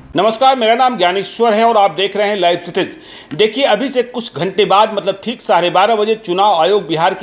नमस्कार, मेरा नाम ज्ञानेश्वर है और आप देख रहे हैं लाइव सिटीज। देखिए, अभी से कुछ घंटे बाद मतलब ठीक 12:30 बजे चुनाव आयोग बिहार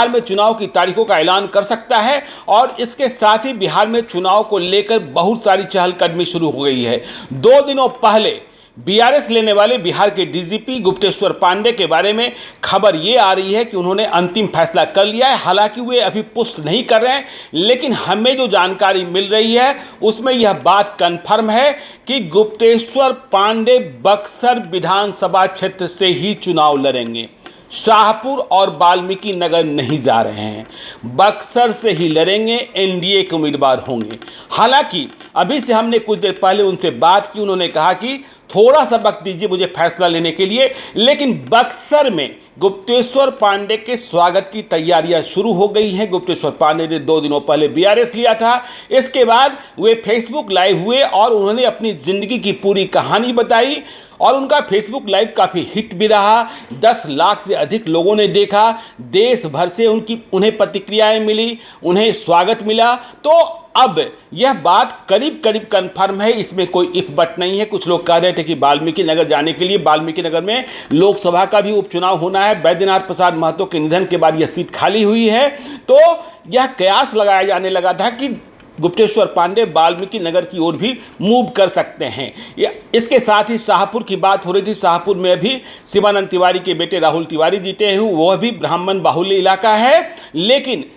में चुनाव की तारीखों का ऐलान कर सकता है और इसके साथ ही बिहार में चुनाव को लेकर बहुत सारी चहलकदमी शुरू हो गई है। 2 दिनों पहले बीआरएस लेने वाले बिहार के डीजीपी गुप्तेश्वर पांडे के बारे में खबर ये आ रही है कि उन्होंने अंतिम फैसला कर लिया है। हालांकि वे अभी पुष्ट नहीं कर रहे हैं, लेकिन हमें जो जानकारी मिल रही है उसमें यह बात कन्फर्म है कि गुप्तेश्वर पांडे बक्सर विधानसभा क्षेत्र से ही चुनाव लड़ेंगे। शाहपुर और वाल्मीकि नगर नहीं जा रहे हैं, बक्सर से ही लड़ेंगे, एनडीए के उम्मीदवार होंगे। हालांकि अभी से हमने कुछ देर पहले उनसे बात की, उन्होंने कहा कि थोड़ा सा वक्त दीजिए मुझे फैसला लेने के लिए, लेकिन बक्सर में गुप्तेश्वर पांडे के स्वागत की तैयारियां शुरू हो गई हैं। गुप्तेश्वर पांडे ने 2 दिनों पहले बीआरएस लिया था। इसके बाद वे फेसबुक लाइव हुए और उन्होंने अपनी ज़िंदगी की पूरी कहानी बताई और उनका फेसबुक लाइव काफ़ी हिट भी रहा। 10 लाख से अधिक लोगों ने देखा, देश भर से उन्हें प्रतिक्रियाएं मिली, उन्हें स्वागत मिला। तो अब यह बात करीब करीब कन्फर्म है, इसमें कोई इफ बट नहीं है। कुछ लोग कह रहे थे कि वाल्मीकि नगर जाने के लिए, वाल्मीकि नगर में लोकसभा का भी उपचुनाव होना है। बैद्यनाथ प्रसाद महतो के निधन के बाद यह सीट खाली हुई है, तो यह कयास लगाया जाने लगा था कि गुप्तेश्वर पांडे वाल्मीकि नगर की ओर भी मूव कर सकते हैं। इसके साथ ही शाहपुर की बात हो रही थी। शाहपुर में भी शिवानंद तिवारी के बेटे राहुल तिवारी जीते हैं, वह भी ब्राह्मण बाहुल्य इलाका है, लेकिन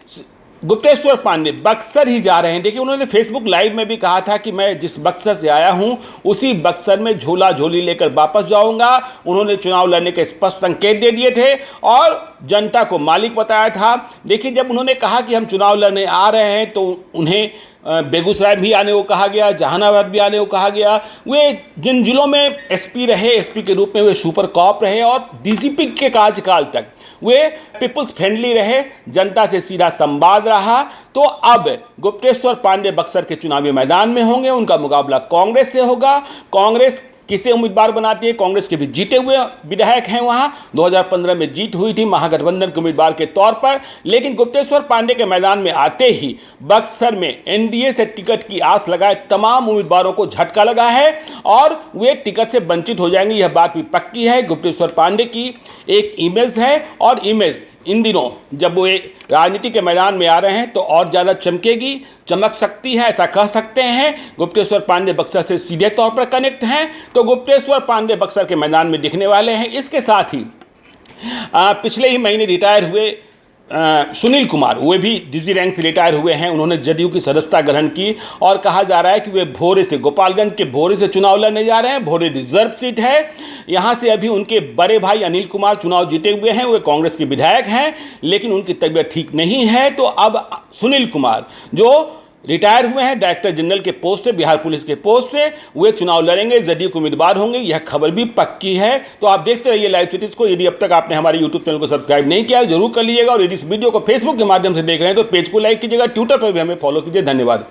गुप्तेश्वर पांडे बक्सर ही जा रहे हैं। देखिए, उन्होंने फेसबुक लाइव में भी कहा था कि मैं जिस बक्सर से आया हूं उसी बक्सर में झोला झोली लेकर वापस जाऊंगा। उन्होंने चुनाव लड़ने के स्पष्ट संकेत दे दिए थे और जनता को मालिक बताया था। देखिए, जब उन्होंने कहा कि हम चुनाव लड़ने आ रहे हैं तो उन्हें बेगूसराय भी आने को कहा गया, जहानाबाद भी आने को कहा गया। वे जिन जिलों में एसपी रहे, एसपी के रूप में वे सुपर कॉप रहे और डीजीपी के कार्यकाल तक वे पीपल्स फ्रेंडली रहे, जनता से सीधा संवाद रहा। तो अब गुप्तेश्वर पांडे बक्सर के चुनावी मैदान में होंगे, उनका मुकाबला कांग्रेस से होगा। कांग्रेस किसे उम्मीदवार बनाती है? कांग्रेस के भी जीते हुए विधायक हैं, वहां 2015 में जीत हुई थी महागठबंधन के उम्मीदवार के तौर पर। लेकिन गुप्तेश्वर पांडे के मैदान में आते ही बक्सर में एनडीए से टिकट की आस लगाए तमाम उम्मीदवारों को झटका लगा है और वे टिकट से वंचित हो जाएंगे, यह बात भी पक्की है। गुप्तेश्वर पांडे की एक इमेज है और इमेज इन दिनों जब वो राजनीति के मैदान में आ रहे हैं तो और ज़्यादा चमकेगी, चमक सकती है, ऐसा कह सकते हैं। गुप्तेश्वर पांडे बक्सर से सीधे तौर पर कनेक्ट हैं, तो गुप्तेश्वर पांडे बक्सर के मैदान में दिखने वाले हैं। इसके साथ ही पिछले ही महीने रिटायर हुए सुनील कुमार, वे भी डीजी रैंक से रिटायर हुए हैं। उन्होंने जदयू की सदस्यता ग्रहण की और कहा जा रहा है कि वे भोरे से, गोपालगंज के भोरे से चुनाव लड़ने जा रहे हैं। भोरे रिजर्व सीट है, यहाँ से अभी उनके बड़े भाई अनिल कुमार चुनाव जीते हुए हैं, वे कांग्रेस के विधायक हैं, लेकिन उनकी तबीयत ठीक नहीं है। तो अब सुनील कुमार जो रिटायर हुए हैं डायरेक्टर जनरल के पोस्ट से, बिहार पुलिस के पोस्ट से, वे चुनाव लड़ेंगे, जदयू के उम्मीदवार होंगे, यह खबर भी पक्की है। तो आप देखते रहिए लाइव सिटीज को। यदि अब तक आपने हमारे यूट्यूब चैनल को सब्सक्राइब नहीं किया है जरूर कर लीजिएगा और यदि इस वीडियो को फेसबुक के माध्यम से देख रहे हैं तो पेज को लाइक कीजिएगा, ट्विटर पर भी हमें फॉलो कीजिए। धन्यवाद।